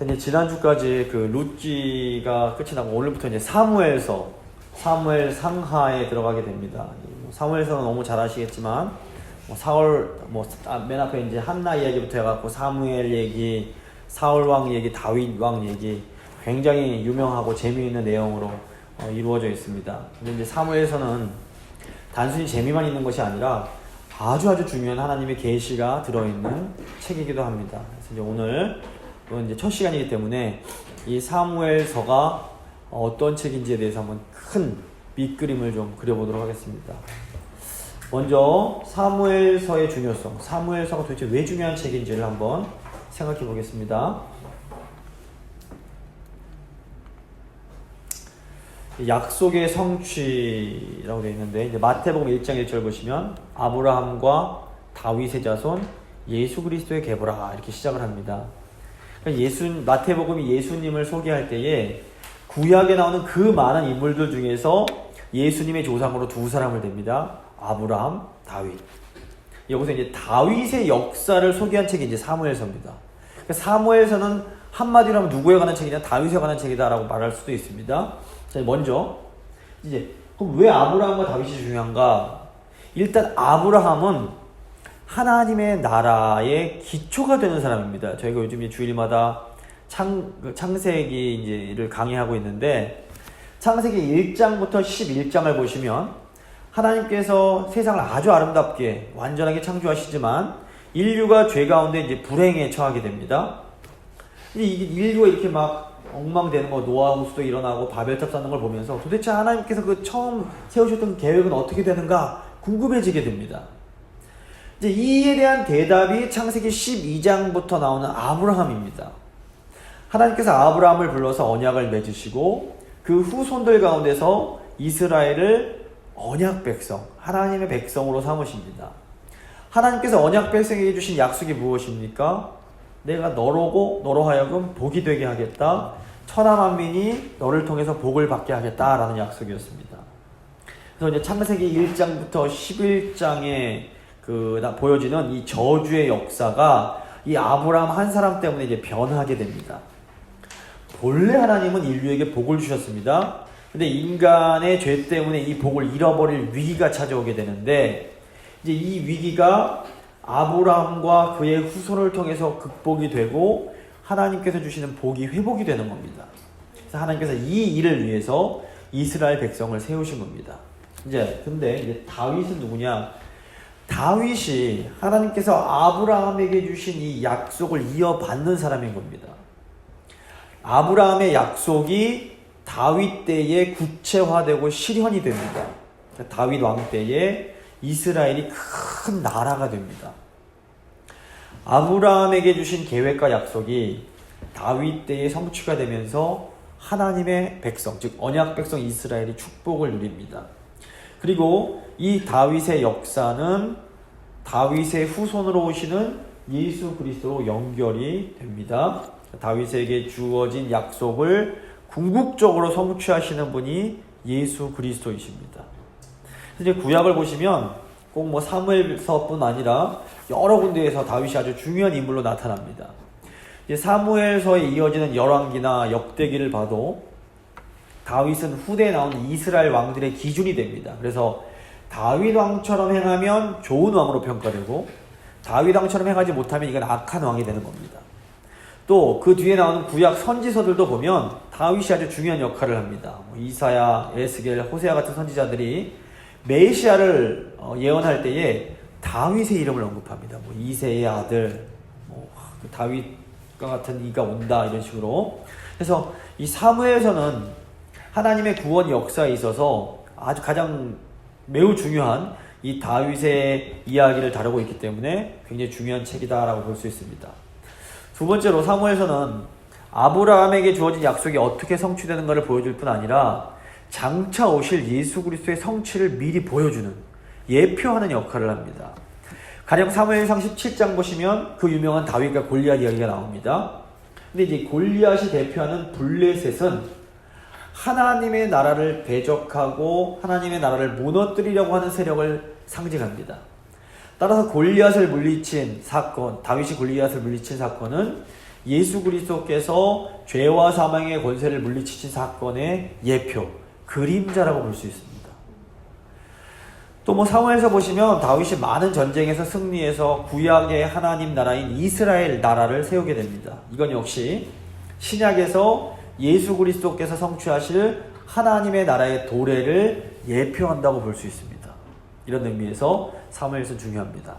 이제 지난주까지 그 룻기가 끝이 나고 오늘부터 이제 사무엘 상하에 들어가게 됩니다. 사무엘서는 너무 잘 아시겠지만 사울 맨 앞에 이제 한나 이야기부터 해갖고 사무엘 얘기, 사울 왕 얘기, 다윗 왕 얘기 굉장히 유명하고 재미있는 내용으로 이루어져 있습니다. 근데 이제 사무엘서는 단순히 재미만 있는 것이 아니라 아주 중요한 하나님의 계시가 들어있는 책이기도 합니다. 그래서 이제 오늘 이제 첫 시간이기 때문에 이 사무엘서가 어떤 책인지에 대해서 한번 큰 밑그림을 좀 그려보도록 하겠습니다. 먼저 사무엘서의 중요성, 사무엘서가 도대체 왜 중요한 책인지를 한번 생각해 보겠습니다. 약속의 성취라고 되어 있는데 이제 마태복음 1장 1절 보시면 아브라함과 다윗의 자손 예수 그리스도의 계보라 이렇게 시작을 합니다. 그러니까 마태복음이 예수님을 소개할 때에 구약에 나오는 그 많은 인물들 중에서 예수님의 조상으로 두 사람을 댑니다. 아브라함, 다윗. 여기서 이제 다윗의 역사를 소개한 책이 이제 사무엘서입니다. 그러니까 사무엘서는 한마디로 하면 누구에 관한 책이냐? 다윗에 관한 책이다라고 말할 수도 있습니다. 자, 먼저 이제 그럼 왜 아브라함과 다윗이 중요한가? 일단 아브라함은 하나님의 나라의 기초가 되는 사람입니다. 저희가 요즘 주일마다 창세기를 강의하고 있는데 창세기 1장부터 11장을 보시면 하나님께서 세상을 아주 아름답게 완전하게 창조하시지만 인류가 죄 가운데 이제 불행에 처하게 됩니다. 이제 인류가 이렇게 막 엉망되는 거, 노아 홍수도 일어나고 바벨탑 쌓는 걸 보면서 도대체 하나님께서 그 처음 세우셨던 계획은 어떻게 되는가 궁금해지게 됩니다. 이제 이에 대한 대답이 창세기 12장부터 나오는 아브라함입니다. 하나님께서 아브라함을 불러서 언약을 맺으시고 그 후손들 가운데서 이스라엘을 언약 백성, 하나님의 백성으로 삼으십니다. 하나님께서 언약 백성에게 주신 약속이 무엇입니까? 내가 너로 하여금 복이 되게 하겠다. 천하 만민이 너를 통해서 복을 받게 하겠다라는 약속이었습니다. 그래서 이제 창세기 1장부터 11장에 보여지는 이 저주의 역사가 이 아브라함 한 사람 때문에 이제 변하게 됩니다. 본래 하나님은 인류에게 복을 주셨습니다. 근데 인간의 죄 때문에 이 복을 잃어버릴 위기가 찾아오게 되는데 이제 이 위기가 아브라함과 그의 후손을 통해서 극복이 되고 하나님께서 주시는 복이 회복이 되는 겁니다. 그래서 하나님께서 이 일을 위해서 이스라엘 백성을 세우신 겁니다. 근데 이제 다윗은 누구냐? 다윗이 하나님께서 아브라함에게 주신 이 약속을 이어받는 사람인 겁니다. 아브라함의 약속이 다윗 때에 구체화되고 실현이 됩니다. 다윗 왕 때에 이스라엘이 큰 나라가 됩니다. 아브라함에게 주신 계획과 약속이 다윗 때에 성취가 되면서 하나님의 백성, 즉 언약 백성 이스라엘이 축복을 누립니다. 그리고 이 다윗의 역사는 다윗의 후손으로 오시는 예수 그리스도로 연결이 됩니다. 다윗에게 주어진 약속을 궁극적으로 성취하시는 분이 예수 그리스도이십니다. 이제 구약을 보시면 꼭 사무엘서뿐 아니라 여러 군데에서 다윗이 아주 중요한 인물로 나타납니다. 이제 사무엘서에 이어지는 열왕기나 역대기를 봐도 다윗은 후대에 나오는 이스라엘 왕들의 기준이 됩니다. 그래서 다윗 왕처럼 행하면 좋은 왕으로 평가되고 다윗 왕처럼 행하지 못하면 이건 악한 왕이 되는 겁니다. 또 그 뒤에 나오는 구약 선지서들도 보면 다윗이 아주 중요한 역할을 합니다. 이사야, 에스겔, 호세아 같은 선지자들이 메시아를 예언할 때에 다윗의 이름을 언급합니다. 이새의 아들, 다윗과 같은 이가 온다 이런 식으로. 그래서 이 사무엘서는 하나님의 구원 역사에 있어서 아주 가장 매우 중요한 이 다윗의 이야기를 다루고 있기 때문에 굉장히 중요한 책이다라고 볼 수 있습니다. 두 번째로 사무엘서는 아브라함에게 주어진 약속이 어떻게 성취되는가를 보여줄 뿐 아니라 장차 오실 예수 그리스도의 성취를 미리 보여주는, 예표하는 역할을 합니다. 가령 사무엘상 17장 보시면 그 유명한 다윗과 골리앗 이야기가 나옵니다. 근데 이제 골리앗이 대표하는 블레셋은 하나님의 나라를 대적하고 하나님의 나라를 무너뜨리려고 하는 세력을 상징합니다. 따라서 골리앗을 물리친 사건, 다윗이 골리앗을 물리친 사건은 예수 그리스도께서 죄와 사망의 권세를 물리치신 사건의 예표, 그림자라고 볼 수 있습니다. 또 뭐 사무엘서 보시면 다윗이 많은 전쟁에서 승리해서 구약의 하나님 나라인 이스라엘 나라를 세우게 됩니다. 이건 역시 신약에서 예수 그리스도께서 성취하실 하나님의 나라의 도래를 예표한다고 볼 수 있습니다. 이런 의미에서 사무엘서는 중요합니다.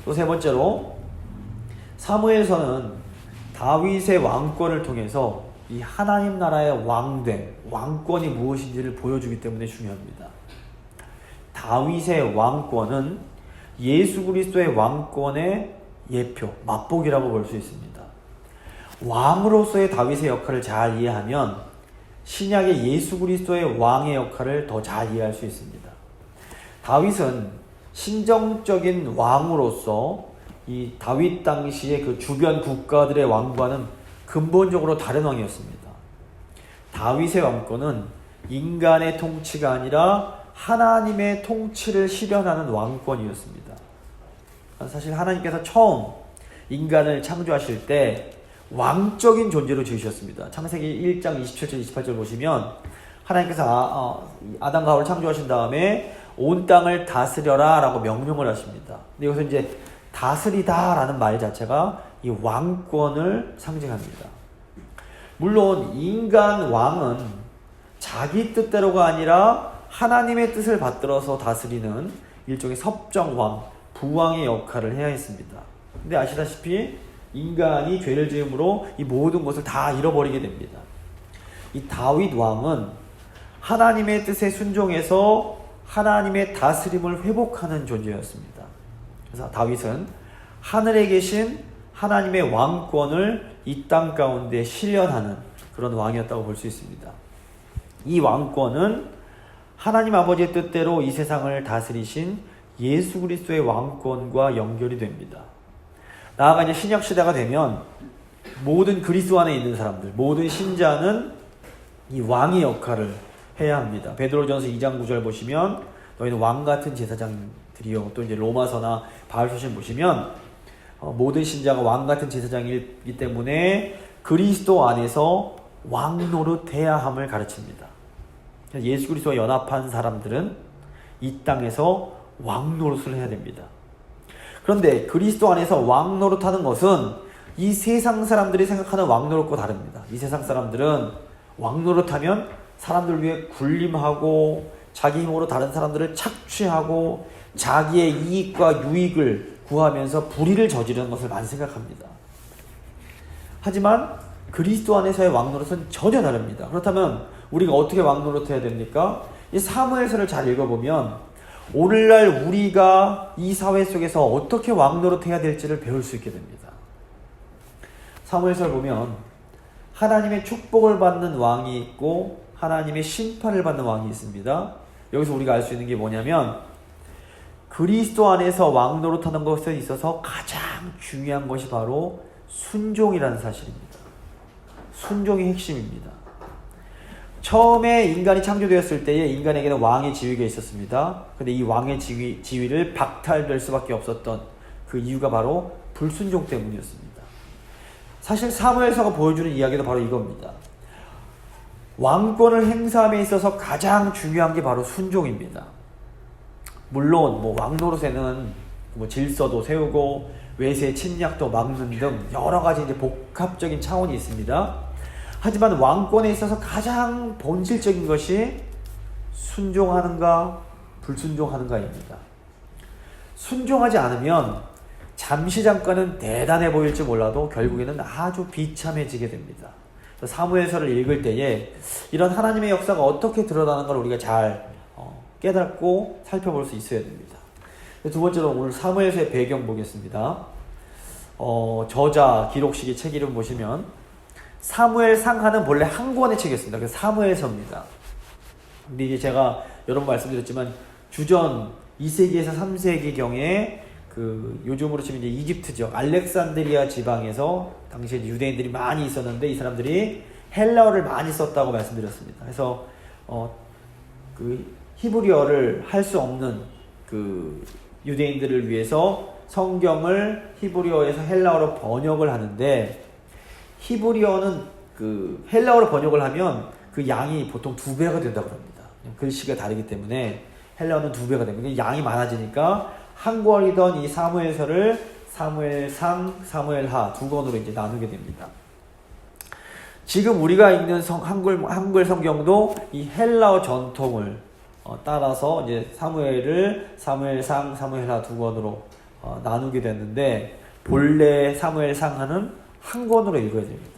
또 세 번째로 사무엘서는 다윗의 왕권을 통해서 이 하나님 나라의 왕됨, 왕권이 무엇인지를 보여주기 때문에 중요합니다. 다윗의 왕권은 예수 그리스도의 왕권의 예표, 맛보기라고 볼 수 있습니다. 왕으로서의 다윗의 역할을 잘 이해하면 신약의 예수 그리스도의 왕의 역할을 더 잘 이해할 수 있습니다. 다윗은 신정적인 왕으로서 이 다윗 당시의 그 주변 국가들의 왕과는 근본적으로 다른 왕이었습니다. 다윗의 왕권은 인간의 통치가 아니라 하나님의 통치를 실현하는 왕권이었습니다. 사실 하나님께서 처음 인간을 창조하실 때 왕적인 존재로 지으셨습니다. 창세기 1장 27절 28절 보시면 하나님께서 아담과 하와를 창조하신 다음에 온 땅을 다스려라 라고 명령을 하십니다. 근데 여기서 이제 다스리다 라는 말 자체가 이 왕권을 상징합니다. 물론 인간 왕은 자기 뜻대로가 아니라 하나님의 뜻을 받들어서 다스리는 일종의 섭정왕, 부왕의 역할을 해야 했습니다. 근데 아시다시피 인간이 죄를 지음으로 이 모든 것을 다 잃어버리게 됩니다. 이 다윗 왕은 하나님의 뜻에 순종해서 하나님의 다스림을 회복하는 존재였습니다. 그래서 다윗은 하늘에 계신 하나님의 왕권을 이 땅 가운데 실현하는 그런 왕이었다고 볼 수 있습니다. 이 왕권은 하나님 아버지의 뜻대로 이 세상을 다스리신 예수 그리스도의 왕권과 연결이 됩니다. 나아가 이제 신약 시대가 되면 모든 그리스도 안에 있는 사람들, 모든 신자는 이 왕의 역할을 해야 합니다. 베드로전서 2장 9절 보시면 너희는 왕 같은 제사장들이요. 또 이제 로마서나 바울서신 보시면 모든 신자가 왕 같은 제사장이기 때문에 그리스도 안에서 왕 노릇해야 함을 가르칩니다. 예수 그리스도와 연합한 사람들은 이 땅에서 왕 노릇을 해야 됩니다. 그런데 그리스도 안에서 왕 노릇하는 것은 이 세상 사람들이 생각하는 왕 노릇과 다릅니다. 이 세상 사람들은 왕 노릇하면 사람들 위해 군림하고 자기 힘으로 다른 사람들을 착취하고 자기의 이익과 유익을 구하면서 불의를 저지르는 것을 많이 생각합니다. 하지만 그리스도 안에서의 왕 노릇은 전혀 다릅니다. 그렇다면 우리가 어떻게 왕 노릇해야 됩니까? 이 사무엘서를 잘 읽어보면 오늘날 우리가 이 사회 속에서 어떻게 왕 노릇해야 될지를 배울 수 있게 됩니다. 사무엘서를 보면 하나님의 축복을 받는 왕이 있고 하나님의 심판을 받는 왕이 있습니다. 여기서 우리가 알 수 있는 게 뭐냐면 그리스도 안에서 왕 노릇하는 것에 있어서 가장 중요한 것이 바로 순종이라는 사실입니다. 순종이 핵심입니다. 처음에 인간이 창조되었을 때에 인간에게는 왕의 지위가 있었습니다. 근데 이 왕의 지위를 박탈될 수밖에 없었던 그 이유가 바로 불순종 때문이었습니다. 사실 사무엘서가 보여주는 이야기도 바로 이겁니다. 왕권을 행사함에 있어서 가장 중요한 게 바로 순종입니다. 물론 왕 노릇에는 질서도 세우고 외세 침략도 막는 등 여러 가지 이제 복합적인 차원이 있습니다. 하지만 왕권에 있어서 가장 본질적인 것이 순종하는가 불순종하는가입니다. 순종하지 않으면 잠시 잠깐은 대단해 보일지 몰라도 결국에는 아주 비참해지게 됩니다. 사무엘서를 읽을 때에 이런 하나님의 역사가 어떻게 드러나는 걸 우리가 잘 깨닫고 살펴볼 수 있어야 됩니다. 두 번째로 오늘 사무엘서의 배경 보겠습니다. 저자 기록식의 책 이름 보시면 사무엘상하는 본래 한 권의 책이었습니다. 그래서 사무엘서입니다. 근데 이게 제가 여러 번 말씀드렸지만 주전 2세기에서 3세기경에 그 요즘으로 치면 이제 이집트 지역 알렉산드리아 지방에서 당시에 유대인들이 많이 있었는데 이 사람들이 헬라어를 많이 썼다고 말씀드렸습니다. 그래서 그 히브리어를 할 수 없는 그 유대인들을 위해서 성경을 히브리어에서 헬라어로 번역을 하는데 히브리어는 그 헬라어로 번역을 하면 그 양이 보통 2배가 된다고 합니다. 글씨가 다르기 때문에 헬라어는 2배가 됩니다. 양이 많아지니까 한권이던 이 사무엘서를 사무엘상, 사무엘하 두 권으로 이제 나누게 됩니다. 지금 우리가 읽는 한글 성경도 이 헬라어 전통을 따라서 이제 사무엘을 사무엘상, 사무엘하 두 권으로 나누게 됐는데 본래 사무엘상하는 한 권으로 읽어야 됩니다.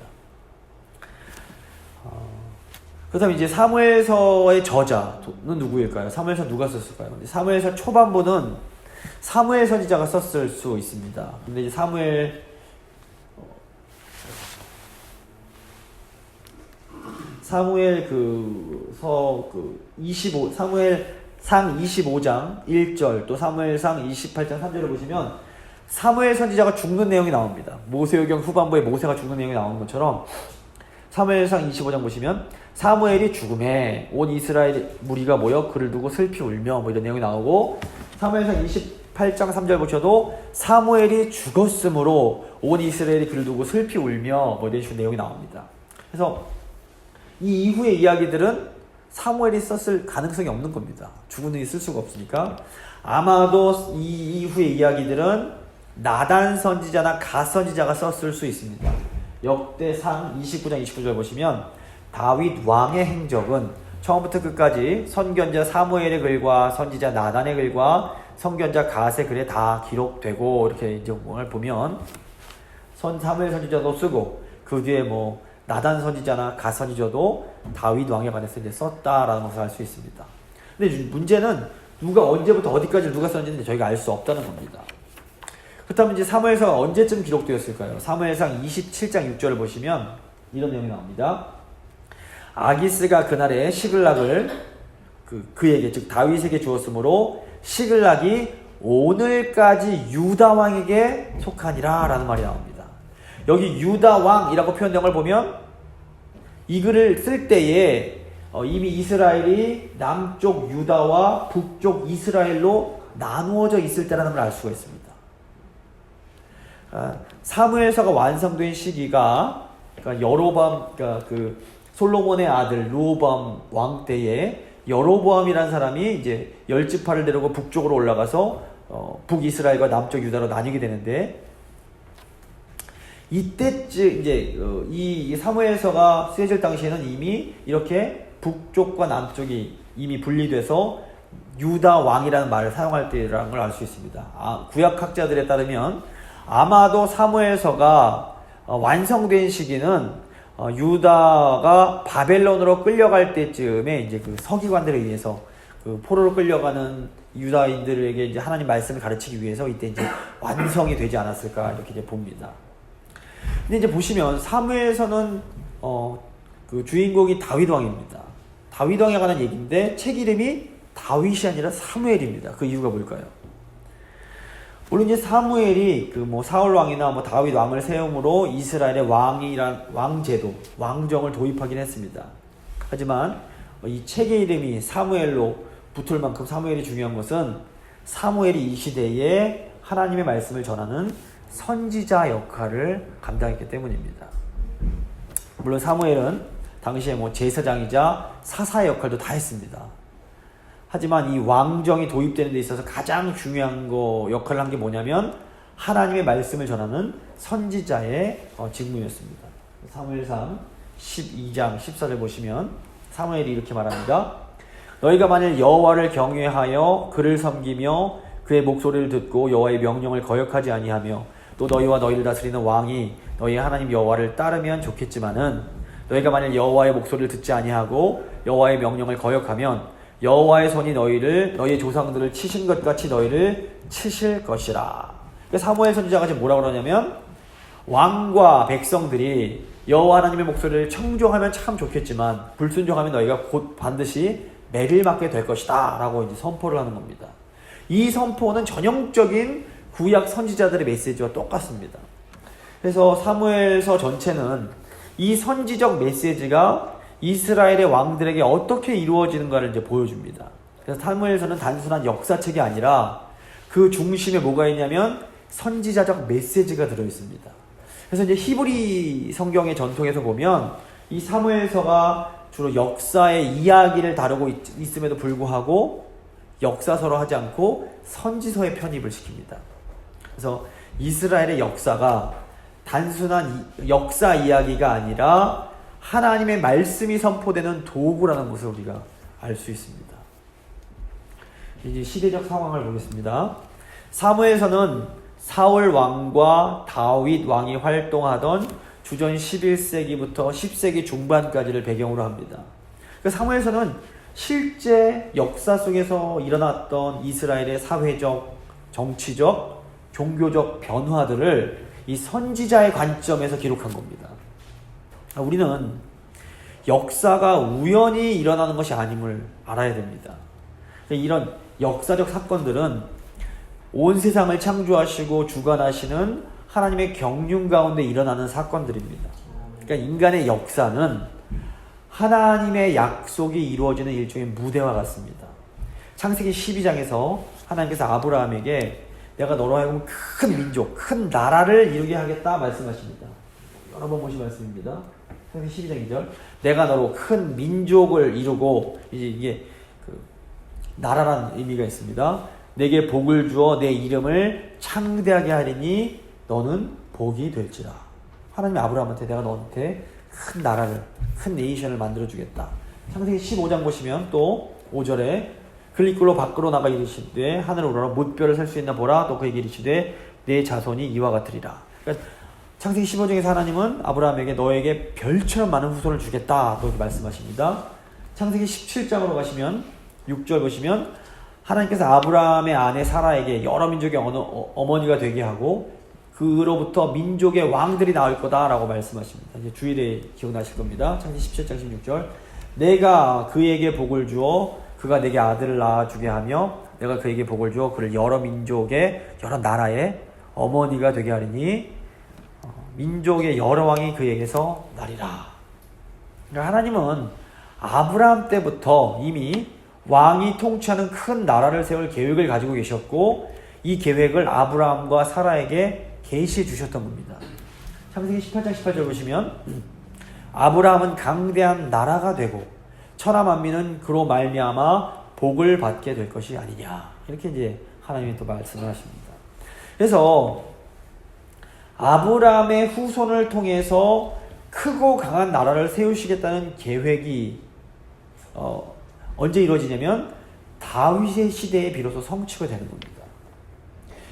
그렇다면 이제 사무엘서의 저자는 누구일까요? 사무엘서 누가 썼을까요? 사무엘서 초반부는 사무엘 선지자가 썼을 수 있습니다. 근데 이제 사무엘상 25장 1절 또 사무엘상 28장 3절을 보시면 사무엘 선지자가 죽는 내용이 나옵니다. 모세오경 후반부에 모세가 죽는 내용이 나오는 것처럼 사무엘상 25장 보시면 사무엘이 죽음에 온 이스라엘 무리가 모여 그를 두고 슬피 울며 뭐 이런 내용이 나오고 사무엘상 28장 3절 보셔도 사무엘이 죽었으므로 온 이스라엘이 그를 두고 슬피 울며 뭐 이런 식으로 내용이 나옵니다. 그래서 이 이후의 이야기들은 사무엘이 썼을 가능성이 없는 겁니다. 죽은 능이 쓸 수가 없으니까 아마도 이 이후의 이야기들은 나단 선지자나 갓 선지자가 썼을 수 있습니다. 역대상 29장 29절 보시면 다윗 왕의 행적은 처음부터 끝까지 선견자 사무엘의 글과 선지자 나단의 글과 선견자 갓의 글에 다 기록되고 이렇게 이제 보면 사무엘 선지자도 쓰고 그 뒤에 뭐 나단 선지자나 갓 선지자도 다윗 왕에 관해서 이제 썼다라는 것을 알 수 있습니다. 근데 문제는 누가 언제부터 어디까지 누가 썼는지 저희가 알 수 없다는 겁니다. 그렇다면 이제 사무엘서가 언제쯤 기록되었을까요? 사무엘상 27장 6절을 보시면 이런 내용이 나옵니다. 아기스가 그날에 시글락을 그에게 즉 다윗에게 주었으므로 시글락이 오늘까지 유다 왕에게 속하니라 라는 말이 나옵니다. 여기 유다 왕이라고 표현된 걸 보면 이 글을 쓸 때에 이미 이스라엘이 남쪽 유다와 북쪽 이스라엘로 나누어져 있을 때라는 걸 알 수가 있습니다. 사무엘서가 완성된 시기가 여로보암 그 솔로몬의 아들 르호보암 왕 때에 여로보암이라는 사람이 이제 10지파를 데리고 북쪽으로 올라가서 북이스라엘과 남쪽 유다로 나뉘게 되는데 이때쯤 이제 이 사무엘서가 쓰여질 당시에는 이미 이렇게 북쪽과 남쪽이 이미 분리돼서 유다 왕이라는 말을 사용할 때라는 걸 알 수 있습니다. 구약학자들에 따르면 아마도 사무엘서가 완성된 시기는 유다가 바벨론으로 끌려갈 때쯤에 이제 그 서기관들에 의해서 그 포로로 끌려가는 유다인들에게 이제 하나님 말씀을 가르치기 위해서 이때 이제 완성이 되지 않았을까 이렇게 이제 봅니다. 근데 이제 보시면 사무엘서는 그 주인공이 다윗 왕입니다. 다윗 왕에 관한 얘기인데 책 이름이 다윗이 아니라 사무엘입니다. 그 이유가 뭘까요? 물론 이제 사무엘이 그 뭐 사울 왕이나 뭐 다윗 왕을 세움으로 이스라엘의 왕제도, 왕정을 도입하긴 했습니다. 하지만 이 책의 이름이 사무엘로 붙을 만큼 사무엘이 중요한 것은 사무엘이 이 시대에 하나님의 말씀을 전하는 선지자 역할을 감당했기 때문입니다. 물론 사무엘은 당시에 뭐 제사장이자 사사의 역할도 다 했습니다. 하지만 이 왕정이 도입되는 데 있어서 가장 중요한 역할을 한 게 뭐냐면 하나님의 말씀을 전하는 선지자의 직무였습니다. 사무엘상 12장 14절 보시면 사무엘이 이렇게 말합니다. 너희가 만일 여호와를 경외하여 그를 섬기며 그의 목소리를 듣고 여호와의 명령을 거역하지 아니하며 또 너희와 너희를 다스리는 왕이 너희 하나님 여호와를 따르면 좋겠지만은 너희가 만일 여호와의 목소리를 듣지 아니하고 여호와의 명령을 거역하면 여호와의 손이 너희의 조상들을 치신 것 같이 너희를 치실 것이라. 사무엘 선지자가 지금 뭐라고 그러냐면 왕과 백성들이 여호와 하나님의 목소리를 청종하면 참 좋겠지만 불순종하면 너희가 곧 반드시 매를 맞게 될 것이다 라고 이제 선포를 하는 겁니다. 이 선포는 전형적인 구약 선지자들의 메시지와 똑같습니다. 그래서 사무엘서 전체는 이 선지적 메시지가 이스라엘의 왕들에게 어떻게 이루어지는가를 이제 보여줍니다. 그래서 사무엘서는 단순한 역사책이 아니라 그 중심에 뭐가 있냐면 선지자적 메시지가 들어있습니다. 그래서 이제 히브리 성경의 전통에서 보면 이 사무엘서가 주로 역사의 이야기를 다루고 있음에도 불구하고 역사서로 하지 않고 선지서에 편입을 시킵니다. 그래서 이스라엘의 역사가 단순한 역사 이야기가 아니라 하나님의 말씀이 선포되는 도구라는 것을 우리가 알 수 있습니다. 이제 시대적 상황을 보겠습니다. 사무엘서는 사울 왕과 다윗 왕이 활동하던 주전 11세기부터 10세기 중반까지를 배경으로 합니다. 그러니까 사무엘서는 실제 역사 속에서 일어났던 이스라엘의 사회적, 정치적, 종교적 변화들을 이 선지자의 관점에서 기록한 겁니다. 우리는 역사가 우연히 일어나는 것이 아님을 알아야 됩니다. 이런 역사적 사건들은 온 세상을 창조하시고 주관하시는 하나님의 경륜 가운데 일어나는 사건들입니다. 그러니까 인간의 역사는 하나님의 약속이 이루어지는 일종의 무대와 같습니다. 창세기 12장에서 하나님께서 아브라함에게 내가 너로 하여금 큰 민족, 큰 나라를 이루게 하겠다 말씀하십니다. 여러 번 보신 말씀입니다. 창세기 12장 2절. 내가 너로 큰 민족을 이루고, 이게 나라라는 의미가 있습니다. 내게 복을 주어 내 이름을 창대하게 하리니 너는 복이 될지라. 하나님이 아브라함한테 내가 너한테 큰 나라를, 큰 네이션을 만들어주겠다. 창세기 15장 보시면 또 5절에 글리끌로 밖으로 나가 이르시되 하늘을 우러러 뭇별을 셀 수 있나 보라. 또 그에게 이르시되 내 자손이 이와 같으리라. 그러니까 창세기 15장에서 하나님은 아브라함에게 너에게 별처럼 많은 후손을 주겠다. 그렇게 말씀하십니다. 창세기 17장으로 가시면 6절 보시면 하나님께서 아브라함의 아내 사라에게 여러 민족의 어머니가 되게 하고 그로부터 민족의 왕들이 나올 거다라고 말씀하십니다. 이제 주일에 기억나실 겁니다. 창세기 17장 16절. 내가 그에게 복을 주어 그가 내게 아들을 낳아주게 하며 내가 그에게 복을 주어 그를 여러 민족의 여러 나라의 어머니가 되게 하리니 민족의 여러 왕이 그에게서 나리라. 그러니까 하나님은 아브라함 때부터 이미 왕이 통치하는 큰 나라를 세울 계획을 가지고 계셨고 이 계획을 아브라함과 사라에게 계시해 주셨던 겁니다. 창세기 18장 18절 보시면 아브라함은 강대한 나라가 되고 천하 만민은 그로 말미암아 복을 받게 될 것이 아니냐. 이렇게 이제 하나님이 또 말씀을 하십니다. 그래서 아브라함의 후손을 통해서 크고 강한 나라를 세우시겠다는 계획이 언제 이루어지냐면 다윗의 시대에 비로소 성취가 되는 겁니다.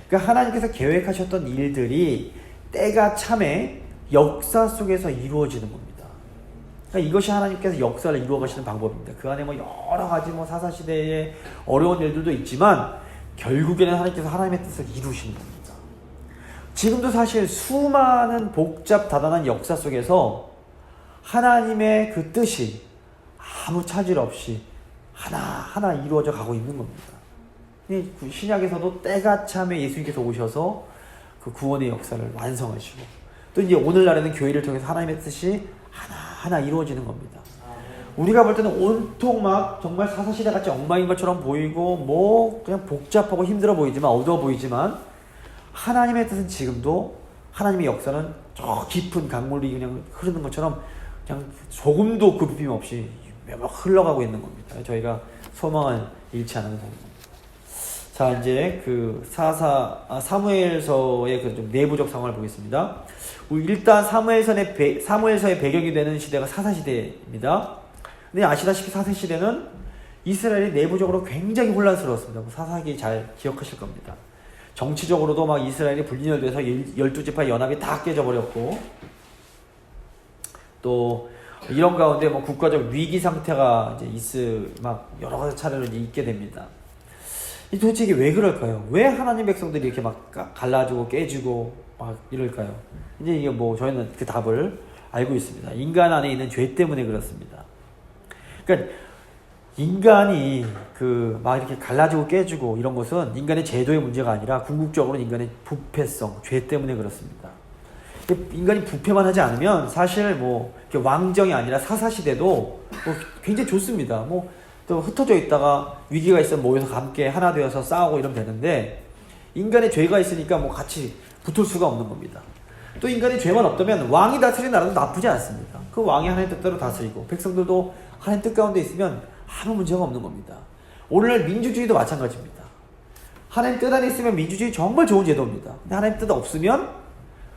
그러니까 하나님께서 계획하셨던 일들이 때가 참에 역사 속에서 이루어지는 겁니다. 그러니까 이것이 하나님께서 역사를 이루어 가시는 방법입니다. 그 안에 여러 가지 사사시대의 어려운 일들도 있지만 결국에는 하나님께서 하나님의 뜻을 이루시는 겁니다. 지금도 사실 수많은 복잡 다단한 역사 속에서 하나님의 그 뜻이 아무 차질 없이 하나하나 이루어져 가고 있는 겁니다. 신약에서도 때가 참에 예수님께서 오셔서 그 구원의 역사를 완성하시고 또 이제 오늘날에는 교회를 통해서 하나님의 뜻이 하나하나 이루어지는 겁니다. 우리가 볼 때는 온통 정말 사사시대 같이 엉망인 것처럼 보이고 그냥 복잡하고 힘들어 보이지만 어두워 보이지만 하나님의 뜻은 지금도 하나님의 역사는 저 깊은 강물이 그냥 흐르는 것처럼 그냥 조금도 굽힘 없이 흘러가고 있는 겁니다. 저희가 소망을 잃지 않으면 되는 겁니다. 자, 이제 사무엘서의 그 좀 내부적 상황을 보겠습니다. 일단 사무엘서의 배경이 되는 시대가 사사시대입니다. 근데 아시다시피 사사시대는 이스라엘이 내부적으로 굉장히 혼란스러웠습니다. 사사기 잘 기억하실 겁니다. 정치적으로도 이스라엘이 분열돼서 12지파의 연합이 다 깨져버렸고 또 이런 가운데 국가적 위기 상태가 이제 여러 가지 차례로 있게 됩니다. 도대체 이게 왜 그럴까요? 왜 하나님 백성들이 이렇게 갈라지고 깨지고 이럴까요? 이제 이게 저희는 그 답을 알고 있습니다. 인간 안에 있는 죄 때문에 그렇습니다. 그러니까 인간이 이렇게 갈라지고 깨지고 이런 것은 인간의 제도의 문제가 아니라 궁극적으로 인간의 부패성, 죄 때문에 그렇습니다. 인간이 부패만 하지 않으면 사실 왕정이 아니라 사사시대도 굉장히 좋습니다. 또 흩어져 있다가 위기가 있으면 모여서 함께 하나 되어서 싸우고 이러면 되는데 인간의 죄가 있으니까 같이 붙을 수가 없는 겁니다. 또 인간이 죄만 없다면 왕이 다스리는 나라도 나쁘지 않습니다. 그 왕이 하나님 뜻대로 다스리고 백성들도 하나님 뜻 가운데 있으면 아무 문제가 없는 겁니다. 오늘날 민주주의도 마찬가지입니다. 하나님 뜻 안에 있으면 민주주의 정말 좋은 제도입니다. 근데 하나님 뜻 없으면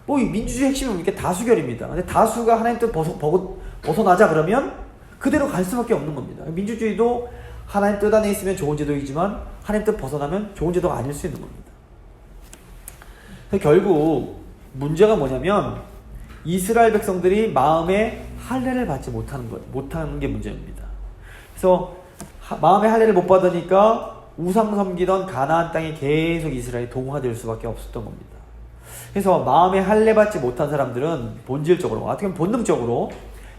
뭐 이 민주주의 핵심은 이렇게 다수결입니다. 근데 다수가 하나님 뜻 벗어나자 그러면 그대로 갈 수밖에 없는 겁니다. 민주주의도 하나님 뜻 안에 있으면 좋은 제도이지만 하나님 뜻 벗어나면 좋은 제도가 아닐 수 있는 겁니다. 결국 문제가 뭐냐면 이스라엘 백성들이 마음의 할례를 받지 못하는 게 문제입니다. 그래서 마음의 할례를 못 받으니까 우상 섬기던 가나안 땅에 계속 이스라엘이 동화될 수밖에 없었던 겁니다. 그래서 마음의 할례 받지 못한 사람들은 본질적으로, 어떻게 보면 본능적으로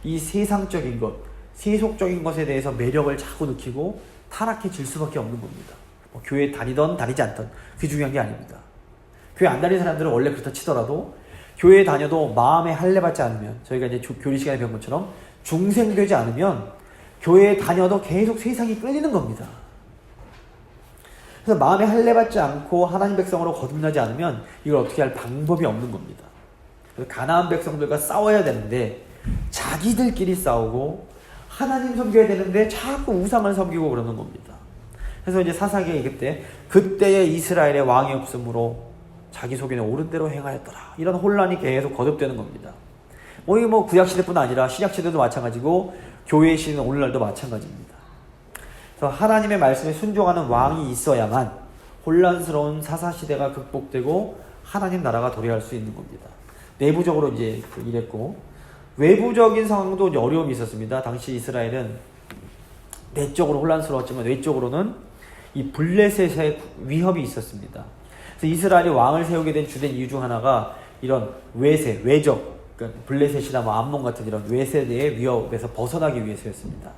이 세상적인 것, 세속적인 것에 대해서 매력을 자꾸 느끼고 타락해질 수밖에 없는 겁니다. 뭐 교회 다니던 다니지 않던 그게 중요한 게 아닙니다. 교회 안 다니는 사람들은 원래 그렇다 치더라도 교회에 다녀도 마음의 할례 받지 않으면, 저희가 이제 교리 시간에 배운 것처럼 중생되지 않으면 교회에 다녀도 계속 세상이 끌리는 겁니다. 그래서 마음의 할례 받지 않고 하나님 백성으로 거듭나지 않으면 이걸 어떻게 할 방법이 없는 겁니다. 그래서 가나안 백성들과 싸워야 되는데 자기들끼리 싸우고 하나님 섬겨야 되는데 자꾸 우상을 섬기고 그러는 겁니다. 그래서 이제 사사기에 그때에 이스라엘의 왕이 없으므로 자기 속에는 옳은 대로 행하였더라, 이런 혼란이 계속 거듭되는 겁니다. 이게 구약시대뿐 아니라 신약시대도 마찬가지고 교회의 시대는 오늘날도 마찬가지입니다. 그래서 하나님의 말씀에 순종하는 왕이 있어야만 혼란스러운 사사시대가 극복되고 하나님 나라가 도래할 수 있는 겁니다. 내부적으로 이제 이랬고, 외부적인 상황도 이제 어려움이 있었습니다. 당시 이스라엘은 내적으로 혼란스러웠지만 외적으로는 이 블레셋의 위협이 있었습니다. 그래서 이스라엘이 왕을 세우게 된 주된 이유 중 하나가 이런 외세, 외적, 그러니까 블레셋이나 암몬 같은 이런 외세대의 위협에서 벗어나기 위해서였습니다.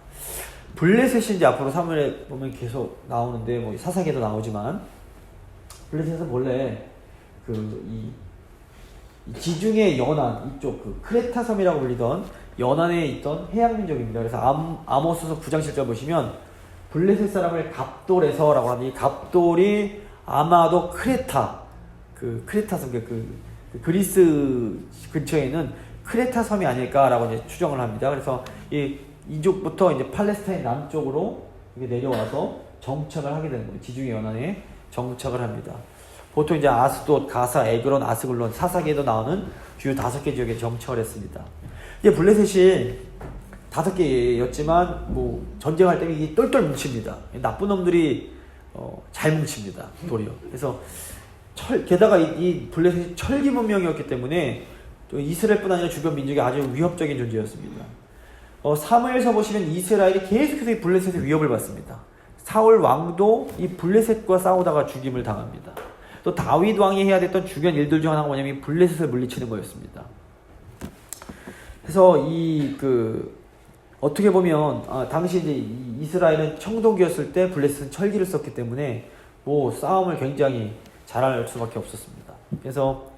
블레셋이 이제 앞으로 사무엘에 보면 계속 나오는데, 사사기에도 나오지만, 블레셋은 원래 이 지중해 연안 이쪽 크레타 섬이라고 불리던 연안에 있던 해양 민족입니다. 그래서 아모스서 9장 7절 보시면 블레셋 사람을 갑돌에서라고 하는데, 이 갑돌이 아마도 크레타 섬, 그리스 근처에 있는 크레타 섬이 아닐까라고 이제 추정을 합니다. 그래서 이쪽부터 이제 팔레스타인 남쪽으로 내려와서 정착을 하게 되는 거예요. 지중해 연안에 정착을 합니다. 보통 이제 아스돗, 가사, 에그론, 아스글론, 사사기에도 나오는 주요 5개 지역에 정착을 했습니다. 이제 블레셋이 5개였지만 전쟁할 때 이게 똘똘 뭉칩니다. 나쁜 놈들이 잘 뭉칩니다. 도리어. 그래서 게다가 이 블레셋이 철기 문명이었기 때문에 또 이스라엘뿐 아니라 주변 민족이 아주 위협적인 존재였습니다. 사무엘서 보시면 이스라엘이 계속해서 이 블레셋의 위협을 받습니다. 사울 왕도 이 블레셋과 싸우다가 죽임을 당합니다. 또 다윗 왕이 해야 됐던 중요한 일들 중 하나가 뭐냐면 블레셋을 물리치는 거였습니다. 그래서 어떻게 보면 당시 이제 이스라엘은 청동기였을 때 블레셋은 철기를 썼기 때문에 싸움을 굉장히 잘할 수밖에 없었습니다. 그래서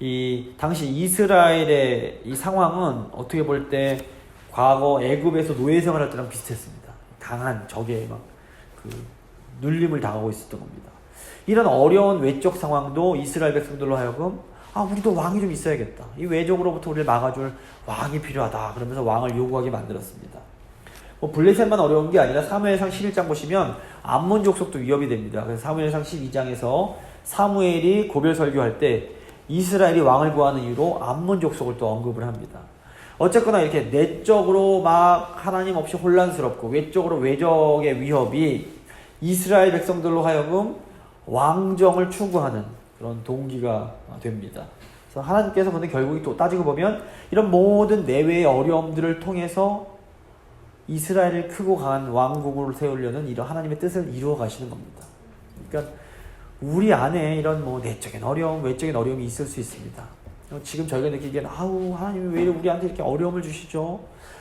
이 당시 이스라엘의 이 상황은 어떻게 볼 때 과거 애굽에서 노예 생활할 때랑 비슷했습니다. 강한 적에 눌림을 당하고 있었던 겁니다. 이런 어려운 외적 상황도 이스라엘 백성들로 하여금 우리도 왕이 좀 있어야겠다, 이 외적으로부터 우리를 막아줄 왕이 필요하다, 그러면서 왕을 요구하게 만들었습니다. 블레셋만 어려운 게 아니라 사무엘상 11장 보시면 암몬 족속도 위협이 됩니다. 그래서 사무엘상 12장에서 사무엘이 고별 설교할 때 이스라엘이 왕을 구하는 이유로 암몬 족속을 또 언급을 합니다. 어쨌거나 이렇게 내적으로 막 하나님 없이 혼란스럽고 외적으로 외적의 위협이 이스라엘 백성들로 하여금 왕정을 추구하는 그런 동기가 됩니다. 그래서 하나님께서 근데 결국에 또 따지고 보면 이런 모든 내외의 어려움들을 통해서 이스라엘을 크고 강한 왕국을 세우려는 이런 하나님의 뜻을 이루어 가시는 겁니다. 그러니까 우리 안에 이런 내적인 어려움, 외적인 어려움이 있을 수 있습니다. 지금 저희가 느끼기엔 하나님이 왜 우리한테 이렇게 어려움을 주시죠?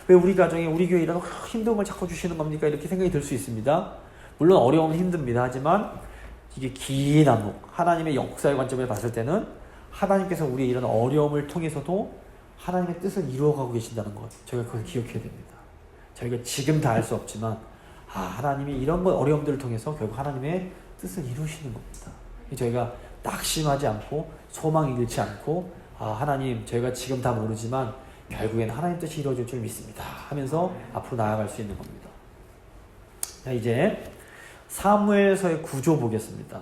왜 우리 가정에, 우리 교회에 이런 힘듦을 자꾸 주시는 겁니까? 이렇게 생각이 들 수 있습니다. 물론 어려움은 힘듭니다. 하지만 이게 긴 암묵, 하나님의 역사의 관점에서 봤을 때는 하나님께서 우리의 이런 어려움을 통해서도 하나님의 뜻을 이루어가고 계신다는 것, 저희가 그걸 기억해야 됩니다. 저희가 지금 다 알 수 없지만 하나님이 이런 어려움들을 통해서 결국 하나님의 뜻을 이루시는 겁니다. 저희가 낙심하지 않고 소망 잃지 않고 하나님 제가 지금 다 모르지만 결국엔 하나님 뜻이 이루어질 줄 믿습니다 하면서 앞으로 나아갈 수 있는 겁니다. 자, 이제 사무엘서의 구조 보겠습니다.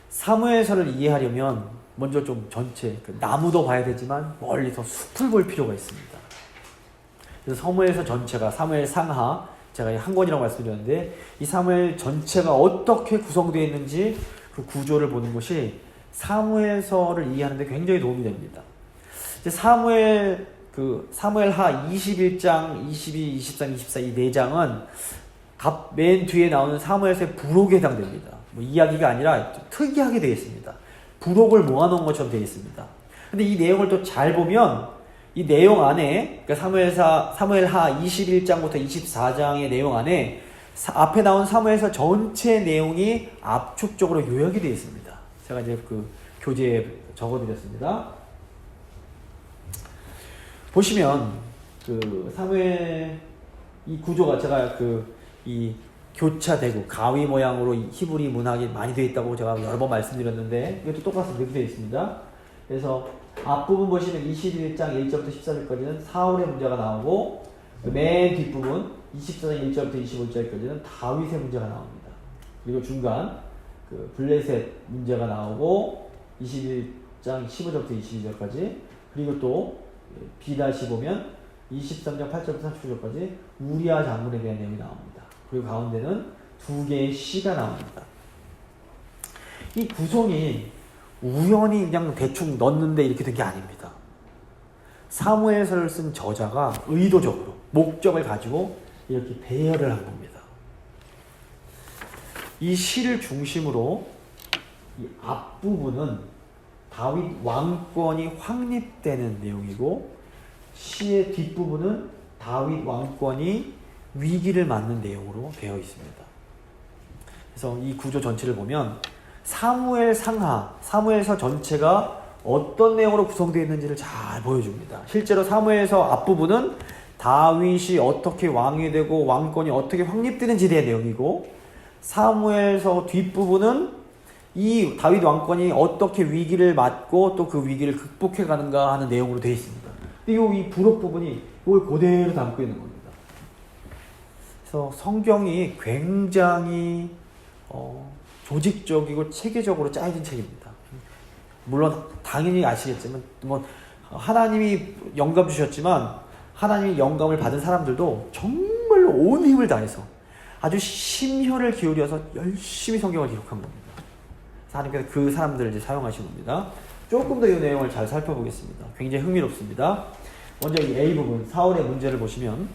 사무엘서를 이해하려면 먼저 좀 전체 나무도 봐야 되지만 멀리서 숲을 볼 필요가 있습니다. 그래서 사무엘서 전체가 사무엘 상하, 제가 한 권이라고 말씀드렸는데 이 사무엘 전체가 어떻게 구성되어 있는지 그 구조를 보는 것이 사무엘서를 이해하는 데 굉장히 도움이 됩니다. 이제 사무엘하 21장, 22, 23, 24 이 4장은 맨 뒤에 나오는 사무엘서의 부록에 해당됩니다. 뭐 이야기가 아니라 특이하게 되어 있습니다. 부록을 모아놓은 것처럼 되어 있습니다. 근데 이 내용을 또 잘 보면 이 내용 안에, 그러니까 사무엘하 21장부터 24장의 내용 안에 앞에 나온 사무엘서 전체 내용이 압축적으로 요약이 되어 있습니다. 제가 이제 그 교재에 적어드렸습니다. 보시면 그 사무엘 이 구조가 제가 이 교차되고 가위 모양으로 히브리 문학이 많이 되어 있다고 제가 여러 번 말씀드렸는데 이것도 똑같습니다. 이렇게 되어 있습니다. 그래서 앞부분 보시면 21장 1절부터 14절까지는 사울의 문제가 나오고 맨 뒷부분 24장 1절부터 25절까지는 다윗의 문제가 나옵니다. 그리고 중간 블레셋 문제가 나오고 21장 15절부터 22절까지 그리고 또 B-다시 보면 23장 8절부터 30절까지 우리아 장군에 대한 내용이 나옵니다. 그리고 가운데는 2개의 시가 나옵니다. 이 구성이 우연히 그냥 대충 넣었는데 이렇게 된 게 아닙니다. 사무엘서를 쓴 저자가 의도적으로 목적을 가지고 이렇게 배열을 한 겁니다. 이 시를 중심으로 이 앞부분은 다윗 왕권이 확립되는 내용이고 시의 뒷부분은 다윗 왕권이 위기를 맞는 내용으로 되어 있습니다. 그래서 이 구조 전체를 보면 사무엘 상하, 사무엘서 전체가 어떤 내용으로 구성되어 있는지를 잘 보여줍니다. 실제로 사무엘서 앞부분은 다윗이 어떻게 왕이 되고 왕권이 어떻게 확립되는지에 대한 내용이고 사무엘서 뒷부분은 이 다윗 왕권이 어떻게 위기를 맞고 또 그 위기를 극복해 가는가 하는 내용으로 되어 있습니다. 근데 이 부록 부분이 이걸 그대로 담고 있는 겁니다. 그래서 성경이 굉장히 조직적이고 체계적으로 짜여진 책입니다. 물론 당연히 아시겠지만 뭐 하나님이 영감 주셨지만 하나님이 영감을 받은 사람들도 정말로 온 힘을 다해서 아주 심혈을 기울여서 열심히 성경을 기록한 겁니다. 하나님께서 그 사람들을 이제 사용하신 겁니다. 조금 더 이 내용을 잘 살펴보겠습니다. 굉장히 흥미롭습니다. 먼저 이 A 부분 사울의 문제를 보시면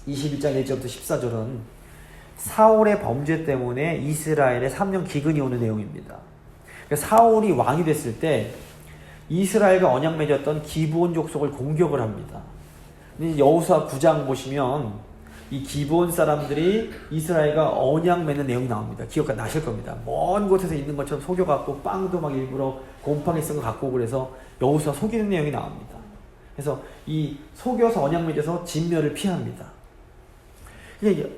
21장 1절부터 14절은 사울의 범죄 때문에 이스라엘에 3년 기근이 오는 내용입니다. 그러니까 사울이 왕이 됐을 때 이스라엘과 언약 맺었던 기브온 족속을 공격을 합니다. 여호수아 9장 보시면 이 기브온 사람들이 이스라엘과 언약 맺는 내용이 나옵니다. 기억 나실 겁니다. 먼 곳에서 있는 것처럼 속여갖고 빵도 막 일부러 곰팡이 쓴 거 갖고 오고 그래서 여호수아 속이는 내용이 나옵니다. 그래서 이 속여서 언약 맺어서 진멸을 피합니다.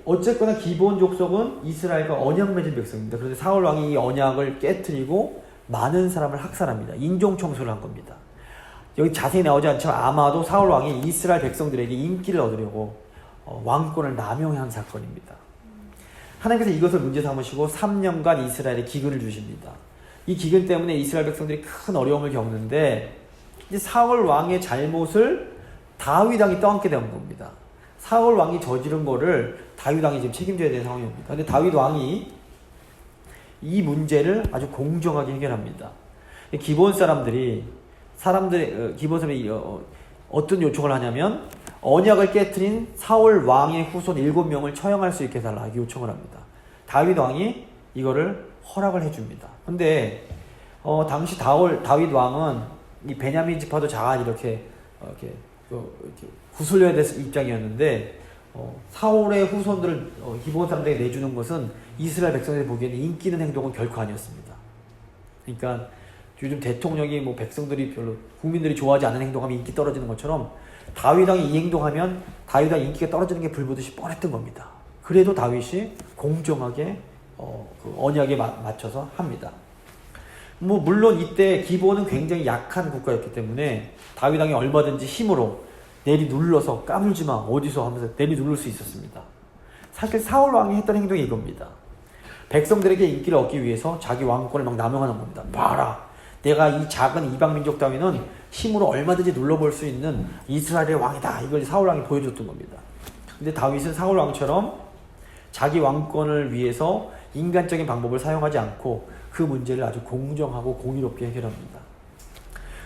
어쨌거나 기브온 족속은 이스라엘과 언약 맺은 백성입니다. 그런데 사울 왕이 이 언약을 깨트리고 많은 사람을 학살합니다. 인종 청소를 한 겁니다. 여기 자세히 나오지 않지만 아마도 사울 왕이 이스라엘 백성들에게 인기를 얻으려고 왕권을 남용한 사건입니다. 하나님께서 이것을 문제 삼으시고 3년간 이스라엘에 기근을 주십니다. 이 기근 때문에 이스라엘 백성들이 큰 어려움을 겪는데 이제 사울 왕의 잘못을 다윗 왕이 떠안게 된 겁니다. 사울 왕이 저지른 거를 다윗 왕이 지금 책임져야 되는 상황입니다. 그런데 다윗 왕이 이 문제를 아주 공정하게 해결합니다. 기브온 사람들이 어떤 요청을 하냐면 언약을 깨트린 사울 왕의 후손 7명을 처형할 수 있게 해달라 이렇게 요청을 합니다. 다윗 왕이 이거를 허락을 해줍니다. 근데 당시 다윗 왕은 이 베냐민 지파도 잘 이렇게 구슬려야 될 입장이었는데 사울의 후손들을 기브온 사람들에게 내주는 것은 이스라엘 백성들이 보기에는 인기 있는 행동은 결코 아니었습니다. 그러니까 요즘 대통령이 뭐 백성들이 별로 국민들이 좋아하지 않는 행동하면 인기 떨어지는 것처럼 다윗 왕이 이 행동하면 다윗 왕 인기가 떨어지는 게 불보듯이 뻔했던 겁니다. 그래도 다윗이 공정하게 그 언약에 맞춰서 합니다. 뭐 물론 이때 기본은 굉장히 약한 국가였기 때문에 다윗 왕이 얼마든지 힘으로 내리 눌러서 까불지 마 어디서 하면서 내리 누를 수 있었습니다. 사실 사울 왕이 했던 행동이 이겁니다. 백성들에게 인기를 얻기 위해서 자기 왕권을 막 남용하는 겁니다. 봐라, 내가 이 작은 이방 민족 따위는 힘으로 얼마든지 눌러볼 수 있는 이스라엘의 왕이다. 이걸 사울 왕이 보여줬던 겁니다. 근데 다윗은 사울 왕처럼 자기 왕권을 위해서 인간적인 방법을 사용하지 않고 그 문제를 아주 공정하고 공의롭게 해결합니다.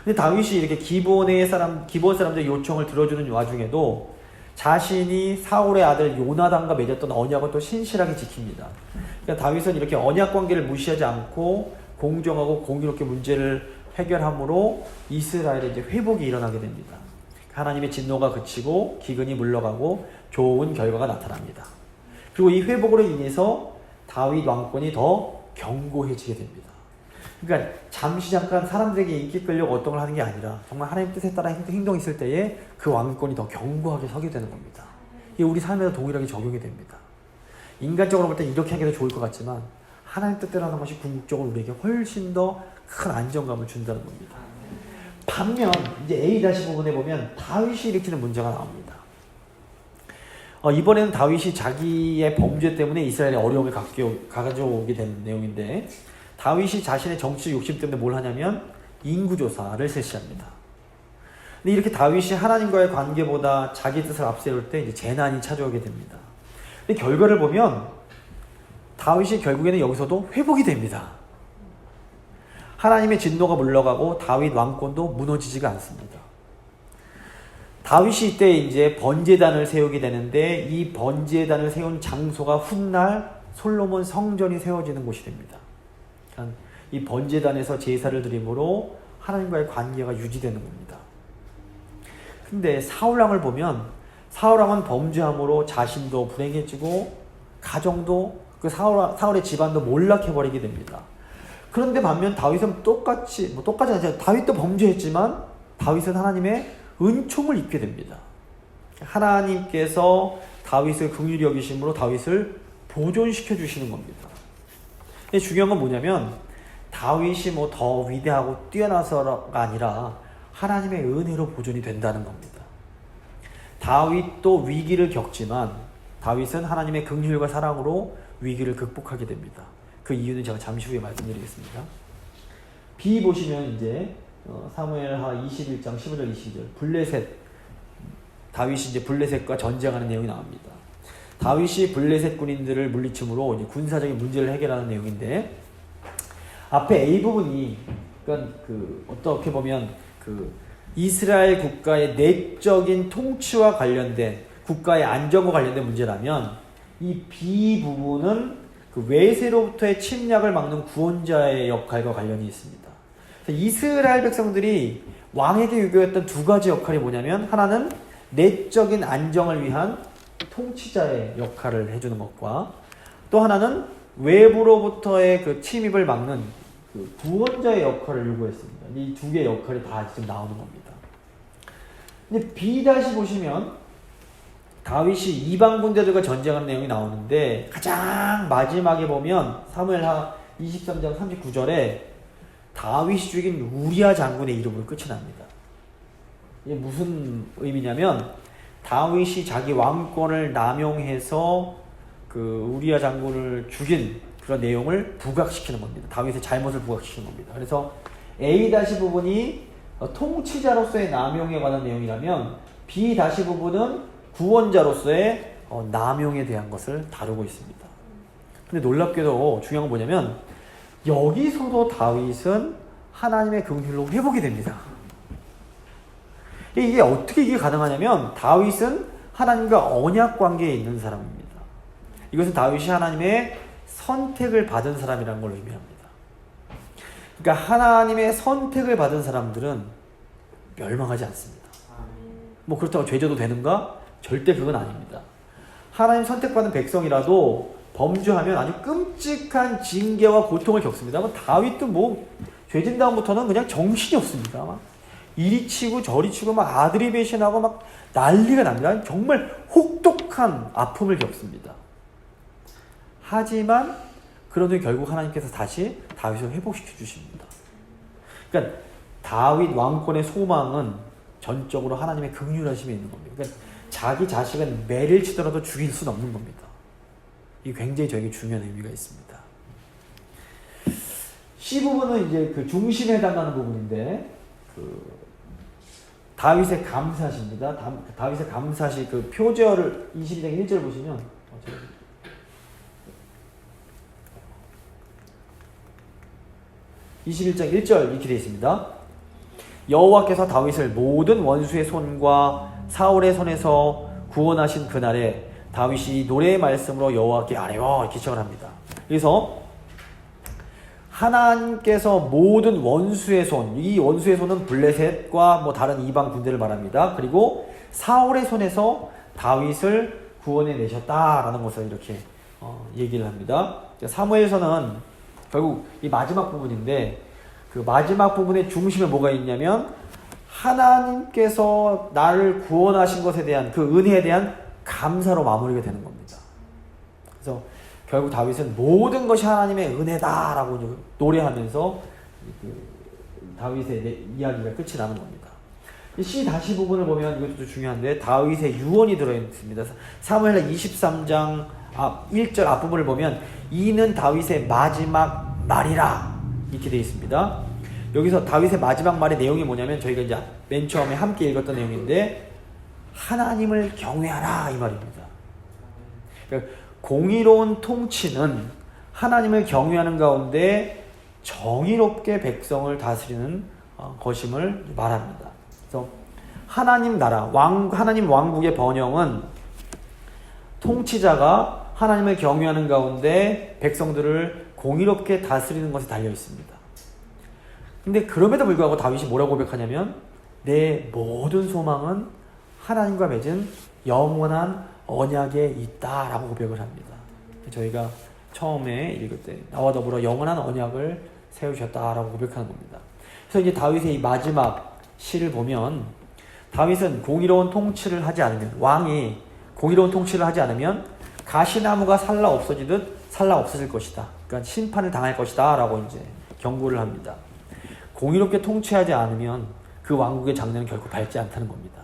근데 다윗이 이렇게 기본 사람들의 요청을 들어주는 와중에도 자신이 사울의 아들 요나단과 맺었던 언약을 또 신실하게 지킵니다. 그러니까 다윗은 이렇게 언약 관계를 무시하지 않고 공정하고 공의롭게 문제를 해결함으로 이스라엘에 이제 회복이 일어나게 됩니다. 하나님의 진노가 그치고 기근이 물러가고 좋은 결과가 나타납니다. 그리고 이 회복으로 인해서 다윗 왕권이 더 견고해지게 됩니다. 그러니까 잠시 잠깐 사람들에게 인기 끌려고 어떤 걸 하는 게 아니라 정말 하나님 뜻에 따라 행동이 있을 때에 그 왕권이 더 견고하게 서게 되는 겁니다. 이게 우리 삶에도 동일하게 적용이 됩니다. 인간적으로 볼 때 이렇게 하기도 좋을 것 같지만 하나님 뜻대로 하는 것이 궁극적으로 우리에게 훨씬 더 큰 안정감을 준다는 겁니다. 반면 이제 A- 부분에 보면 다윗이 일으키는 문제가 나옵니다. 이번에는 다윗이 자기의 범죄 때문에 이스라엘에 어려움을 가져오게 된 내용인데 다윗이 자신의 정치 욕심 때문에 뭘 하냐면 인구조사를 실시합니다. 근데 이렇게 다윗이 하나님과의 관계보다 자기 뜻을 앞세울 때 이제 재난이 찾아오게 됩니다. 근데 결과를 보면 다윗이 결국에는 여기서도 회복이 됩니다. 하나님의 진노가 물러가고 다윗 왕권도 무너지지가 않습니다. 다윗이 이때 이제 번제단을 세우게 되는데 이 번제단을 세운 장소가 훗날 솔로몬 성전이 세워지는 곳이 됩니다. 그러니까 이 번제단에서 제사를 드림으로 하나님과의 관계가 유지되는 겁니다. 근데 사울왕을 보면 사울왕은 범죄함으로 자신도 불행해지고 가정도 그 사울의 집안도 몰락해버리게 됩니다. 그런데 반면 다윗은 똑같이 아니라 다윗도 범죄했지만 다윗은 하나님의 은총을 입게 됩니다. 하나님께서 다윗을 긍휼히 여기심으로 다윗을 보존시켜 주시는 겁니다. 중요한 건 뭐냐면 다윗이 더 위대하고 뛰어나서가 아니라 하나님의 은혜로 보존이 된다는 겁니다. 다윗도 위기를 겪지만 다윗은 하나님의 긍휼과 사랑으로 위기를 극복하게 됩니다. 그 이유는 제가 잠시 후에 말씀드리겠습니다. B 보시면 이제 사무엘하 21장 15절 22절 블레셋 다윗이 이제 블레셋과 전쟁하는 내용이 나옵니다. 다윗이 블레셋 군인들을 물리침으로 이제 군사적인 문제를 해결하는 내용인데 앞에 A 부분이 그러니까 어떻게 보면 이스라엘 국가의 내적인 통치와 관련된 국가의 안정과 관련된 문제라면 이 B 부분은 외세로부터의 침략을 막는 구원자의 역할과 관련이 있습니다. 이스라엘 백성들이 왕에게 요구했던 두 가지 역할이 뭐냐면 하나는 내적인 안정을 위한 통치자의 역할을 해주는 것과 또 하나는 외부로부터의 그 침입을 막는 그 구원자의 역할을 요구했습니다. 이 두 개의 역할이 다 지금 나오는 겁니다. 근데 B 보시면 다윗이 이방 군대들과 전쟁하는 내용이 나오는데 가장 마지막에 보면 사무엘하 23장 39절에 다윗이 죽인 우리야 장군의 이름으로 끝이 납니다. 이게 무슨 의미냐면 다윗이 자기 왕권을 남용해서 우리야 장군을 죽인 그런 내용을 부각시키는 겁니다. 다윗의 잘못을 부각시키는 겁니다. 그래서 A- 부분이 통치자로서의 남용에 관한 내용이라면 B- 부분은 구원자로서의 남용에 대한 것을 다루고 있습니다. 근데 놀랍게도 중요한 건 뭐냐면 여기서도 다윗은 하나님의 긍휼로 회복이 됩니다. 이게 어떻게 이게 가능하냐면 다윗은 하나님과 언약 관계에 있는 사람입니다. 이것은 다윗이 하나님의 선택을 받은 사람이라는 걸 의미합니다. 그러니까 하나님의 선택을 받은 사람들은 멸망하지 않습니다. 그렇다고 죄져도 되는가? 절대 그건 아닙니다. 하나님 선택받은 백성이라도 범죄하면 아주 끔찍한 징계와 고통을 겪습니다. 다윗도 죄진 다음부터는 그냥 정신이 없습니다. 막 이리 치고 저리 치고 막 아들이 배신하고 막 난리가 납니다. 정말 혹독한 아픔을 겪습니다. 하지만 그러더니 결국 하나님께서 다시 다윗을 회복시켜 주십니다. 그러니까 다윗 왕권의 소망은 전적으로 하나님의 긍휼하심에 있는 겁니다. 그러니까 자기 자식은 매를 치더라도 죽일 수는 없는 겁니다. 이 굉장히 저에게 중요한 의미가 있습니다. C 부분은 이제 그 중심에 해당하는 부분인데, 다윗의 감사시입니다. 다윗의 감사시 그 표제어를 22장 1절 보시면 21장 1절 이렇게 되어 있습니다. 여호와께서 다윗을 모든 원수의 손과 사울의 손에서 구원하신 그날에 다윗이 노래의 말씀으로 여호와께 아뢰어 이렇게 시작을 합니다. 그래서 하나님께서 모든 원수의 손, 이 원수의 손은 블레셋과 뭐 다른 이방 군대를 말합니다. 그리고 사울의 손에서 다윗을 구원해 내셨다라는 것을 이렇게 얘기를 합니다. 사무엘서는 결국 이 마지막 부분인데, 그 마지막 부분의 중심에 뭐가 있냐면 하나님께서 나를 구원하신 것에 대한 그 은혜에 대한 감사로 마무리가 되는 겁니다. 그래서 결국 다윗은 모든 것이 하나님의 은혜다라고 노래하면서 다윗의 이야기가 끝이 나는 겁니다. C 다시 부분을 보면 이것도 중요한데, 다윗의 유언이 들어있습니다. 사무엘하 23장 1절 앞부분을 보면 이는 다윗의 마지막 말이라 이렇게 되어 있습니다. 여기서 다윗의 마지막 말의 내용이 뭐냐면, 저희가 이제 맨 처음에 함께 읽었던 내용인데, 하나님을 경외하라 이 말입니다. 그러니까 공의로운 통치는 하나님을 경외하는 가운데 정의롭게 백성을 다스리는 것임을 말합니다. 그래서 하나님 나라, 하나님 왕국의 번영은 통치자가 하나님을 경외하는 가운데 백성들을 공의롭게 다스리는 것에 달려 있습니다. 근데 그럼에도 불구하고 다윗이 뭐라고 고백하냐면, 내 모든 소망은 하나님과 맺은 영원한 언약에 있다라고 고백을 합니다. 저희가 처음에 읽을 때 나와 더불어 영원한 언약을 세우셨다라고 고백하는 겁니다. 그래서 이제 다윗의 이 마지막 시를 보면, 다윗은 공의로운 통치를 하지 않으면, 왕이 공의로운 통치를 하지 않으면 가시나무가 살라 없어지듯 살라 없어질 것이다. 그러니까 심판을 당할 것이다 라고 이제 경고를 합니다. 공의롭게 통치하지 않으면 그 왕국의 장래는 결코 밝지 않다는 겁니다.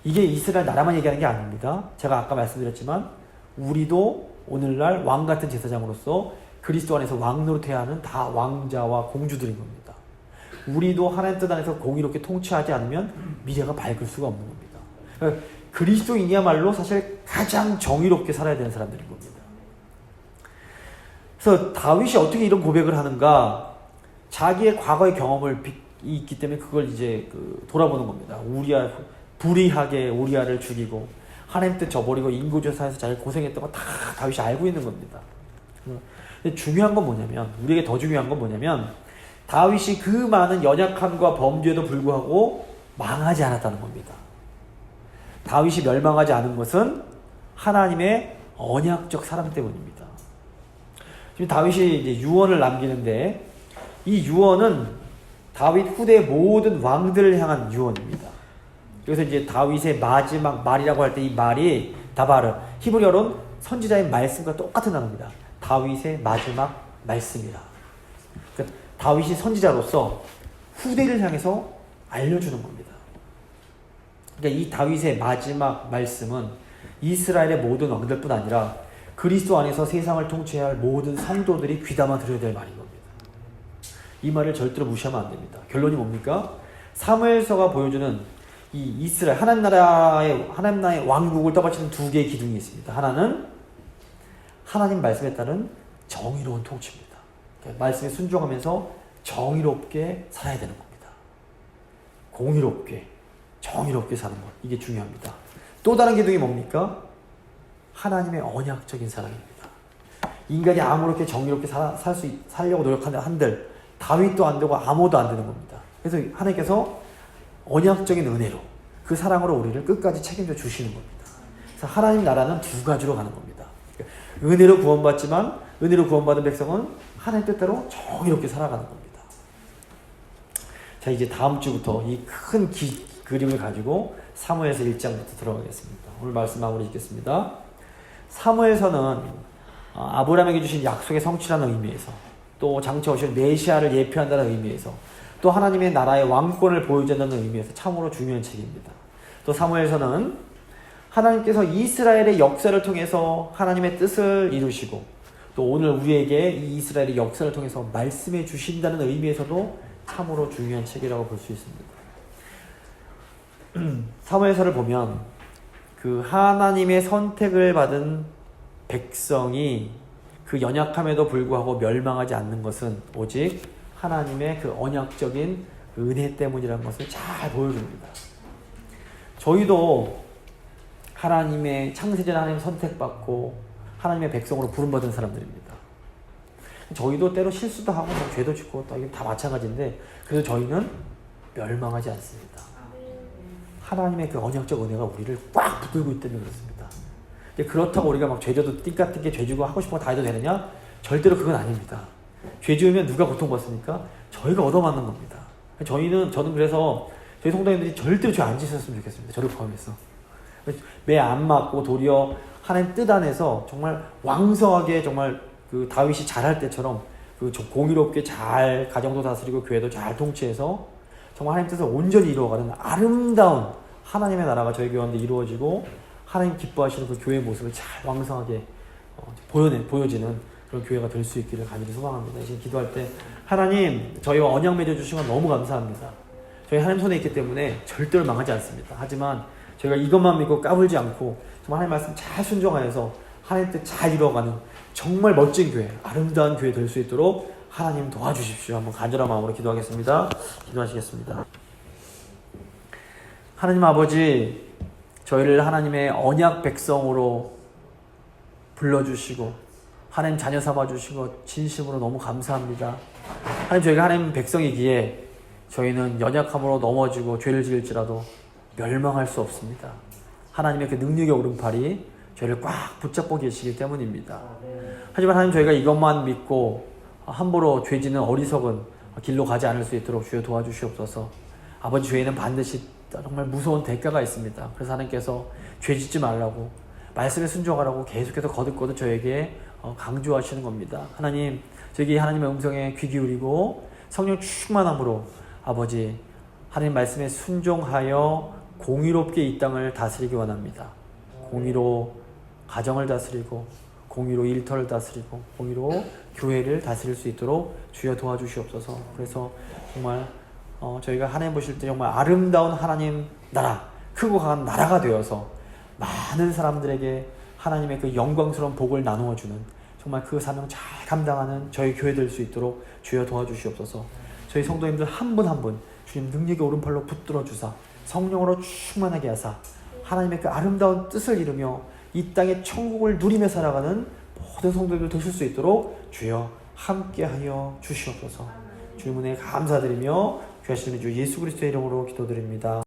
이게 이스라엘 나라만 얘기하는 게 아닙니다. 제가 아까 말씀드렸지만 우리도 오늘날 왕 같은 제사장으로서 그리스도 안에서 왕 노릇해야 하는 다 왕자와 공주들인 겁니다. 우리도 하나님 뜻 안에서 공의롭게 통치하지 않으면 미래가 밝을 수가 없는 겁니다. 그러니까 그리스도인이야말로 사실 가장 정의롭게 살아야 되는 사람들인 겁니다. 그래서 다윗이 어떻게 이런 고백을 하는가? 자기의 과거의 경험을 있기 때문에 그걸 이제 돌아보는 겁니다. 불의하게 우리아를 죽이고 하나님 뜻 저버리고 인구조사에서 자기 고생했던 거 다 다윗이 알고 있는 겁니다. 근데 중요한 건 뭐냐면, 우리에게 더 중요한 건 뭐냐면, 다윗이 그 많은 연약함과 범죄에도 불구하고 망하지 않았다는 겁니다. 다윗이 멸망하지 않은 것은 하나님의 언약적 사랑 때문입니다. 지금 다윗이 이제 유언을 남기는데, 이 유언은 다윗 후대 모든 왕들을 향한 유언입니다. 그래서 이제 다윗의 마지막 말이라고 할 때 이 말이 다바르, 히브리어로는 선지자의 말씀과 똑같은 단어입니다. 다윗의 마지막 말씀이라. 그러니까 다윗이 선지자로서 후대를 향해서 알려주는 겁니다. 그러니까 이 다윗의 마지막 말씀은 이스라엘의 모든 왕들뿐 아니라 그리스도 안에서 세상을 통치해야 할 모든 성도들이 귀담아 들어야 될 말인 겁니다. 이 말을 절대로 무시하면 안 됩니다. 결론이 뭡니까? 사무엘서가 보여주는 이 이스라엘 하나님 나라의 왕국을 떠받치는 두 개의 기둥이 있습니다. 하나는 하나님 말씀에 따른 정의로운 통치입니다. 그러니까 말씀에 순종하면서 정의롭게 살아야 되는 겁니다. 공의롭게, 정의롭게 사는 것, 이게 중요합니다. 또 다른 기둥이 뭡니까? 하나님의 언약적인 사랑입니다. 인간이 아무렇게 정의롭게 살려고 노력하는 한들 다윗도 안 되고 아무도 안 되는 겁니다. 그래서 하나님께서 언약적인 은혜로 그 사랑으로 우리를 끝까지 책임져 주시는 겁니다. 그래서 하나님 나라는 두 가지로 가는 겁니다. 은혜로 구원받지만 은혜로 구원받은 백성은 하나님 뜻대로 정의롭게 살아가는 겁니다. 자, 이제 다음 주부터 이 큰 그림을 가지고 사무엘서 1장부터 들어가겠습니다. 오늘 말씀 마무리 짓겠습니다. 사무엘서는 아브라함에게 주신 약속의 성취라는 의미에서, 또 장차 오실 메시아를 예표한다는 의미에서, 또 하나님의 나라의 왕권을 보여준다는 의미에서 참으로 중요한 책입니다. 또 사무엘서는 하나님께서 이스라엘의 역사를 통해서 하나님의 뜻을 이루시고 또 오늘 우리에게 이 이스라엘의 역사를 통해서 말씀해 주신다는 의미에서도 참으로 중요한 책이라고 볼 수 있습니다. 사무엘서를 보면 그 하나님의 선택을 받은 백성이 그 연약함에도 불구하고 멸망하지 않는 것은 오직 하나님의 그 언약적인 은혜 때문이라는 것을 잘 보여줍니다. 저희도 하나님의 창세전 하나님 선택받고 하나님의 백성으로 부름받은 사람들입니다. 저희도 때로 실수도 하고 죄도 짓고 또 이게 다 마찬가지인데 그래도 저희는 멸망하지 않습니다. 하나님의 그 언약적 은혜가 우리를 꽉 붙들고 있기 때문에 그렇습니다. 그렇다고 우리가 막 죄져도 띵까띵게 죄지고 하고 싶은 거 다 해도 되느냐? 절대로 그건 아닙니다. 죄 지으면 누가 고통받습니까? 저희가 얻어맞는 겁니다. 저는 그래서 저희 성도님들이 절대로 죄 안 지셨으면 좋겠습니다. 저를 포함해서. 매 안 맞고 도리어 하나님 뜻 안에서 정말 왕성하게 정말 그 다윗이 잘할 때처럼 그 공의롭게 잘 가정도 다스리고 교회도 잘 통치해서 정말 하나님 뜻을 온전히 이루어가는 아름다운 하나님의 나라가 저희 교회 가운데 이루어지고 하나님 기뻐하시는 그 교회의 모습을 잘 왕성하게 보여지는 그런 교회가 될 수 있기를 간절히 소망합니다. 지금 기도할 때 하나님 저희와 언약 맺어주신 건 너무 감사합니다. 저희 하나님 손에 있기 때문에 절대로 망하지 않습니다. 하지만 저희가 이것만 믿고 까불지 않고 정말 하나님 말씀 잘 순종하여서 하나님 뜻 잘 이루어가는 정말 멋진 교회, 아름다운 교회 될 수 있도록 하나님 도와주십시오. 한번 간절한 마음으로 기도하겠습니다. 기도하시겠습니다. 하나님 아버지, 저희를 하나님의 언약 백성으로 불러주시고 하나님 자녀 삼아주신 것 진심으로 너무 감사합니다. 하나님 저희가 하나님 백성이기에 저희는 연약함으로 넘어지고 죄를 지을지라도 멸망할 수 없습니다. 하나님의 그 능력의 오른팔이 저희를 꽉 붙잡고 계시기 때문입니다. 하지만 하나님 저희가 이것만 믿고 함부로 죄지는 어리석은 길로 가지 않을 수 있도록 주여 도와주시옵소서. 아버지, 죄에는 반드시 정말 무서운 대가가 있습니다. 그래서 하나님께서 죄짓지 말라고 말씀에 순종하라고 계속해서 거듭거듭 저에게 강조하시는 겁니다. 하나님, 저에게 하나님의 음성에 귀 기울이고 성령 충만함으로 아버지 하나님 말씀에 순종하여 공의롭게 이 땅을 다스리기 원합니다. 공의로 가정을 다스리고 공의로 일터를 다스리고 공의로 교회를 다스릴 수 있도록 주여 도와주시옵소서. 그래서 정말 저희가 하나님 보실 때 정말 아름다운 하나님 나라, 크고 강한 나라가 되어서 많은 사람들에게 하나님의 그 영광스러운 복을 나누어 주는 정말 그 사명 잘 감당하는 저희 교회 될 수 있도록 주여 도와주시옵소서. 저희 성도님들 한 분 한 분 주님 능력의 오른팔로 붙들어 주사 성령으로 충만하게 하사 하나님의 그 아름다운 뜻을 이루며 이 땅의 천국을 누리며 살아가는 모든 성도들 되실 수 있도록 주여 함께하여 주시옵소서. 주님의 감사드리며 귀하신 주 예수 그리스도의 이름으로 기도드립니다.